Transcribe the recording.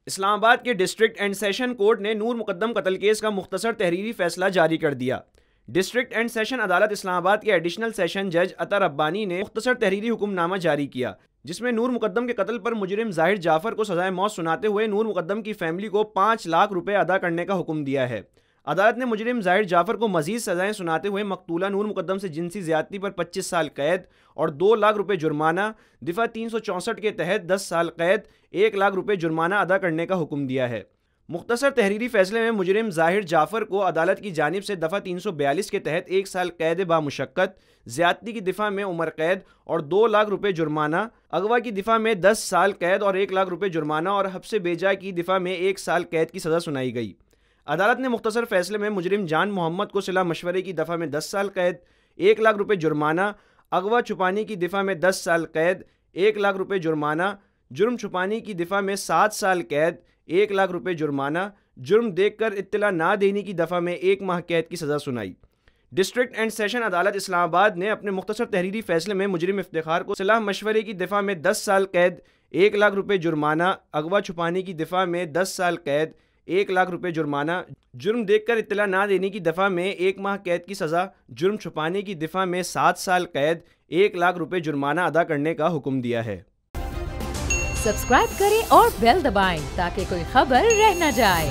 اسلام آباد کے district and session court نے نور مقدم قتل کیس کا مختصر تحریری فیصلہ جاری کر دیا۔ ڈسٹرکٹ اینڈ سیشن عدالت اسلام آباد کے ایڈیشنل سیشن جج عطا ربانی نے مختصر تحریری حکم نامہ جاری کیا، جس میں نور مقدم کے قتل پر مجرم ظاہر جعفر کو سزائے موت سناتے ہوئے نور مقدم کی فیملی کو 5 لاکھ روپے ادا کرنے کا حکم دیا ہے۔ عدالت نے مجرم ظاہر جعفر کو مزید سزائیں سناتے ہوئے مقتولہ نور مقدم سے جنسی زیادتی پر 25 سال قید اور 2 لاکھ روپے جرمانہ، دفعہ 364 کے تحت 10 سال قید، 1 لاکھ روپے جرمانہ ادا کرنے کا حکم دیا ہے۔ مختصر تحریری فیصلے میں مجرم ظاہر جعفر کو عدالت کی جانب سے دفعہ 342 کے تحت 1 سال قید بامشقت، زیادتی کی دفعہ میں عمر قید اور 2 لاکھ روپے جرمانہ، اغوا کی دفعہ میں 10 سال قید اور 1 لاکھ روپے جرمانہ اور حبس بے جا کی دفعہ میں 1 سال قید کی سزا سنائی گئی۔ عدالت نے مختصر فیصلے میں مجرم جان محمد کو صلح مشورے کی دفعہ میں 10 سال قید، 1 لاکھ روپے جرمانہ، اغوا چھپانے کی دفعہ میں 10 سال قید، 1 لاکھ روپے جرمانہ، جرم چھپانے کی دفعہ میں 7 سال قید، 1 لاکھ روپے جرمانہ، جرم دیکھ کر اطلاع نہ دینے کی دفعہ میں 1 ماہ قید کی سزا سنائی۔ ڈسٹرکٹ اینڈ سیشن عدالت اسلام آباد نے اپنے مختصر تحریری فیصلے میں مجرم افتخار کو صلاح مشورے کی دفعہ میں 10 سال قید، 1 لاکھ روپے جرمانہ، اغوا چھپانے کی دفعہ میں 10 سال قید، 1 لاکھ روپے جرمانہ، جرم دیکھ کر اطلاع نہ دینے کی دفعہ میں 1 ماہ قید کی سزا، جرم چھپانے کی دفعہ میں 7 سال قید، 1 لاکھ روپے جرمانہ ادا کرنے کا حکم دیا ہے۔ سبسکرائب کریں اور بیل دبائیں تاکہ کوئی خبر رہ نہ جائے۔